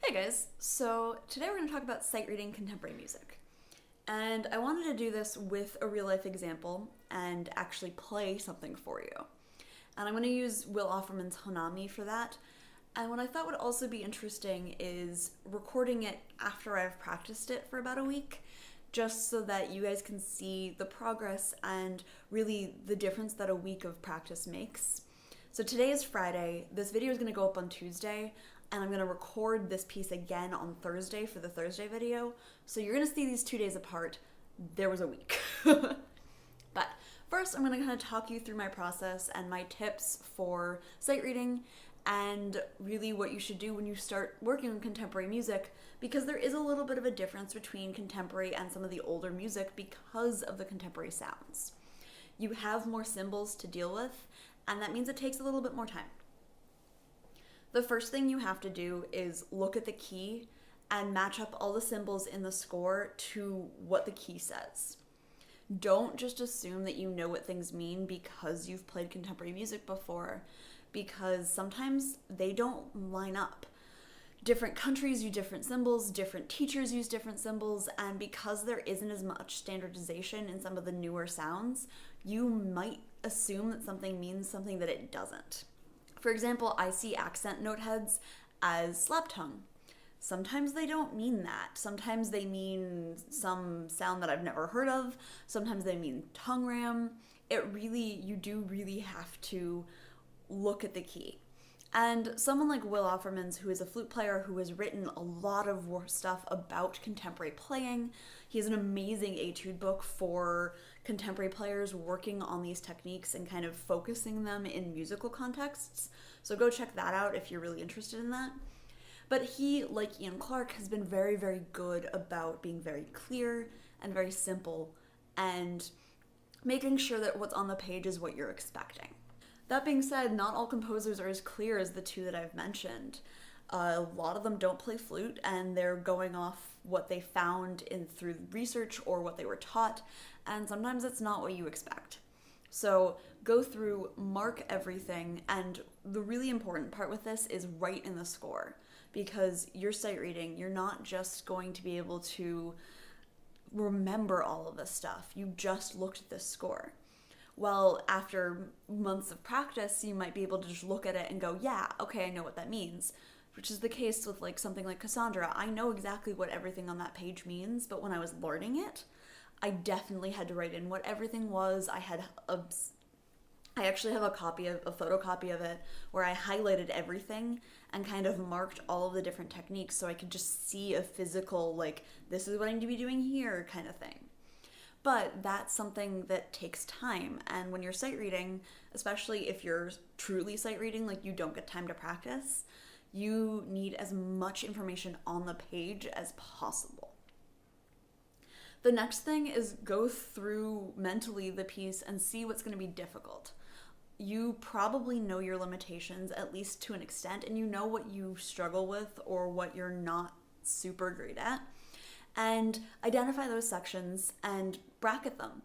Hey guys, so today we're going to talk about sight reading contemporary music. And I wanted to do this with a real life example and actually play something for you. And I'm going to use Wil Offermans Honami for that. And what I thought would also be interesting is recording it after I've practiced it for about a week, just so that you guys can see the progress and really the difference that a week of practice makes. So today is Friday. This video is going to go up on Tuesday, and I'm going to record this piece again on Thursday for the Thursday video. So you're going to see these 2 days apart. There was a week. But first, I'm going to kind of talk you through my process and my tips for sight reading and really what you should do when you start working on contemporary music, because there is a little bit of a difference between contemporary and some of the older music because of the contemporary sounds. You have more symbols to deal with, and that means it takes a little bit more time. The first thing you have to do is look at the key and match up all the symbols in the score to what the key says. Don't just assume that you know what things mean because you've played contemporary music before, because sometimes they don't line up. Different countries use different symbols, different teachers use different symbols, and because there isn't as much standardization in some of the newer sounds, you might assume that something means something that it doesn't. For example, I see accent note heads as slap tongue. Sometimes they don't mean that. Sometimes they mean some sound that I've never heard of. Sometimes they mean tongue ram. You do really have to look at the key. And someone like Wil Offermans, who is a flute player who has written a lot of stuff about contemporary playing, he has an amazing etude book for contemporary players working on these techniques and kind of focusing them in musical contexts. So go check that out if you're really interested in that. But he, like Ian Clark, has been very, very good about being very clear and very simple and making sure that what's on the page is what you're expecting. That being said, not all composers are as clear as the two that I've mentioned. A lot of them don't play flute, and they're going off what they found through research or what they were taught, and sometimes it's not what you expect. So go through, mark everything, and the really important part with this is write in the score, because you're sight reading, you're not just going to be able to remember all of this stuff. You just looked at this score. Well, after months of practice, you might be able to just look at it and go, yeah, okay, I know what that means. Which is the case with something like Cassandra. I know exactly what everything on that page means, but when I was learning it, I definitely had to write in what everything was. I actually have a photocopy of it where I highlighted everything and kind of marked all of the different techniques so I could just see a physical, this is what I need to be doing here kind of thing. But that's something that takes time, and when you're sight reading, especially if you're truly sight reading, you don't get time to practice, you need as much information on the page as possible. The next thing is go through mentally the piece and see what's going to be difficult. You probably know your limitations, at least to an extent, and you know what you struggle with or what you're not super great at. And identify those sections and bracket them.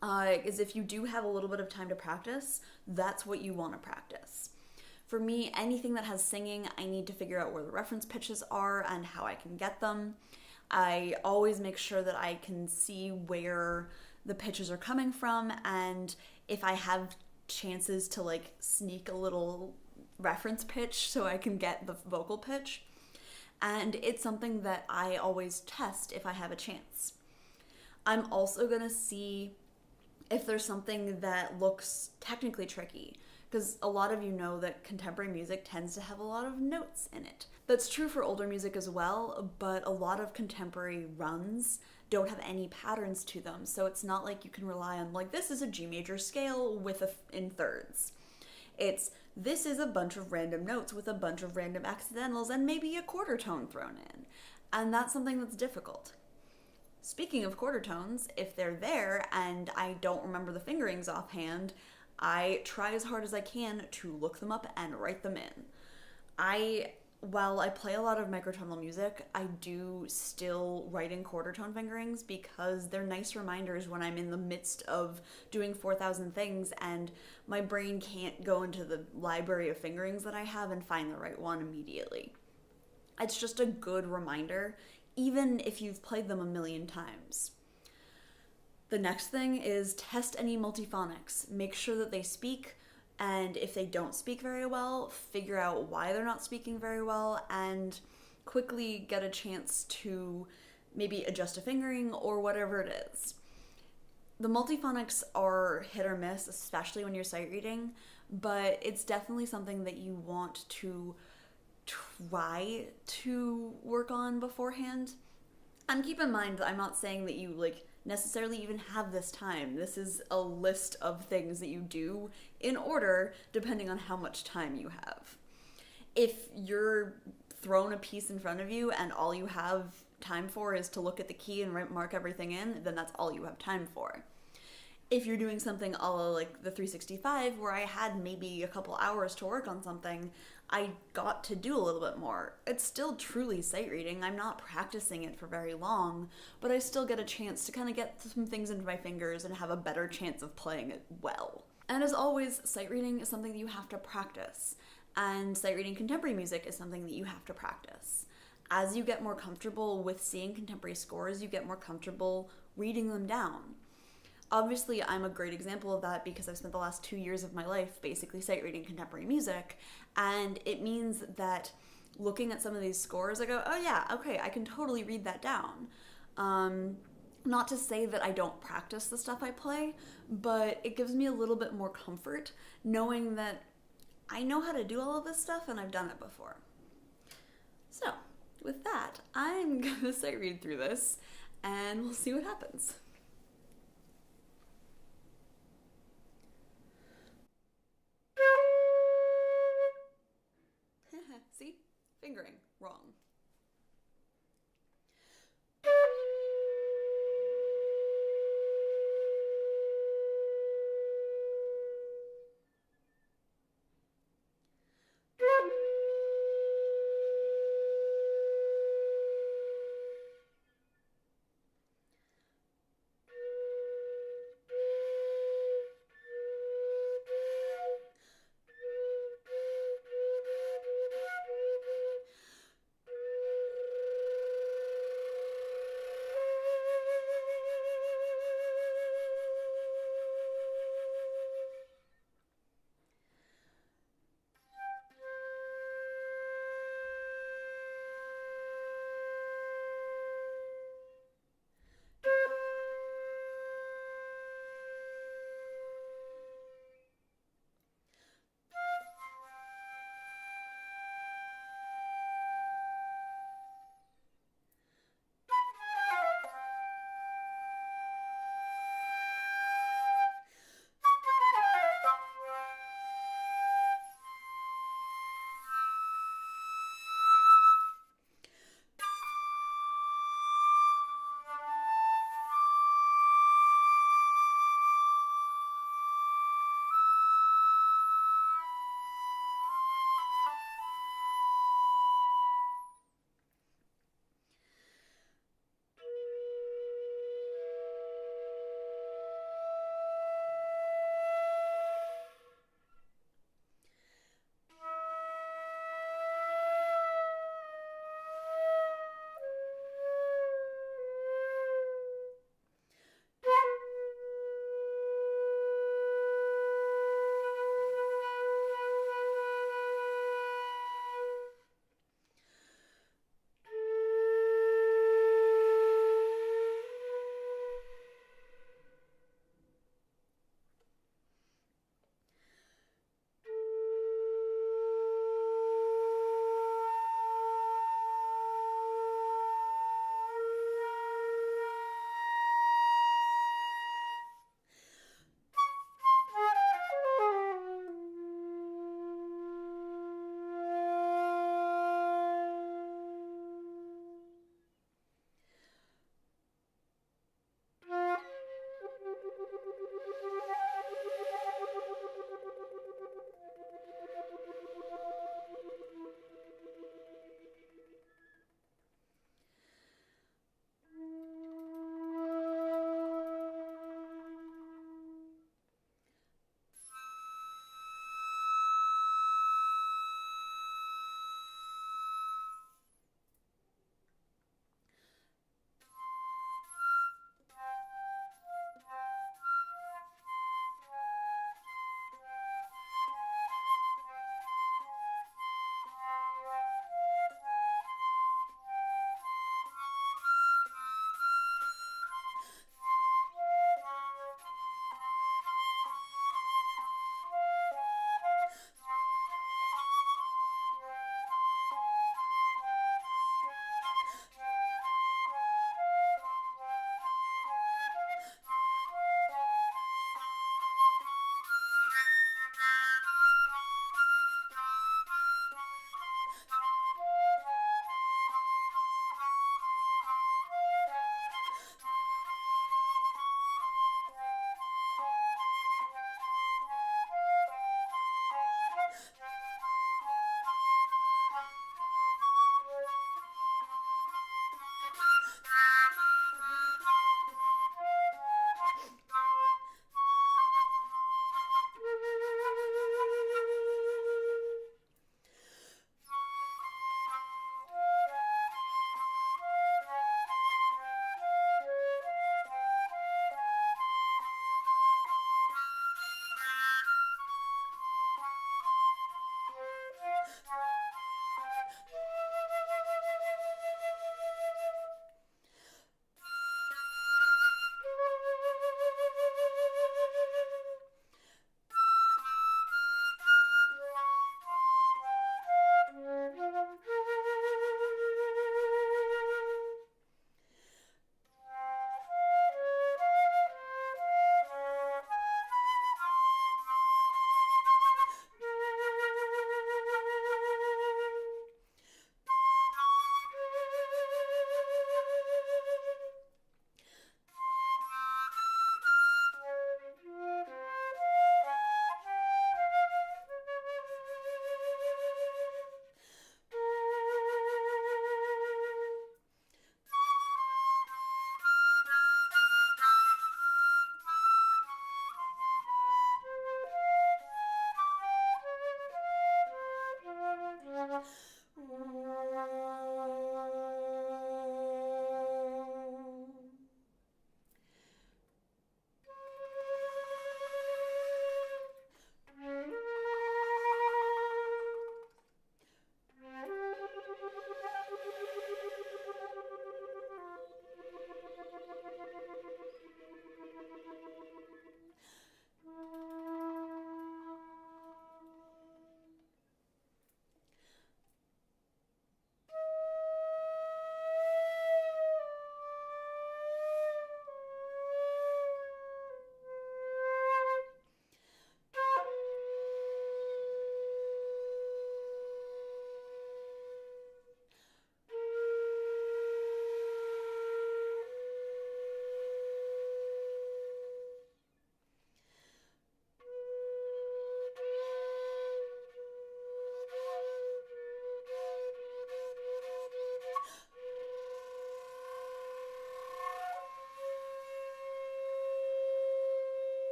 Because if you do have a little bit of time to practice, that's what you want to practice. For me, anything that has singing, I need to figure out where the reference pitches are and how I can get them. I always make sure that I can see where the pitches are coming from, and if I have chances to sneak a little reference pitch so I can get the vocal pitch. And it's something that I always test if I have a chance. I'm also going to see if there's something that looks technically tricky, because a lot of you know that contemporary music tends to have a lot of notes in it. That's true for older music as well, but a lot of contemporary runs don't have any patterns to them, so it's not like you can rely on, this is a G major scale in thirds. This is a bunch of random notes with a bunch of random accidentals and maybe a quarter tone thrown in. And that's something that's difficult. Speaking of quarter tones, if they're there and I don't remember the fingerings offhand, I try as hard as I can to look them up and write them in. While I play a lot of microtonal music, I do still write in quarter tone fingerings because they're nice reminders when I'm in the midst of doing 4,000 things and my brain can't go into the library of fingerings that I have and find the right one immediately. It's just a good reminder, even if you've played them a million times. The next thing is test any multiphonics. Make sure that they speak, and if they don't speak very well, figure out why they're not speaking very well, and quickly get a chance to maybe adjust a fingering or whatever it is. The multiphonics are hit or miss, especially when you're sight reading, but it's definitely something that you want to try to work on beforehand. And keep in mind that I'm not saying that you necessarily even have this time. This is a list of things that you do in order depending on how much time you have. If you're thrown a piece in front of you and all you have time for is to look at the key and mark everything in, then that's all you have time for. If you're doing something a la like the 365 where I had maybe a couple hours to work on something, I got to do a little bit more. It's still truly sight reading. I'm not practicing it for very long, but I still get a chance to kind of get some things into my fingers and have a better chance of playing it well. And as always, sight reading is something that you have to practice, and sight reading contemporary music is something that you have to practice. As you get more comfortable with seeing contemporary scores, you get more comfortable reading them down. Obviously, I'm a great example of that because I've spent the last 2 years of my life basically sight reading contemporary music, and it means that looking at some of these scores, I go, oh yeah, okay, I can totally read that down. Not to say that I don't practice the stuff I play, but it gives me a little bit more comfort knowing that I know how to do all of this stuff and I've done it before. So, with that, I'm gonna sight read through this and we'll see what happens. See? Fingering. Wrong.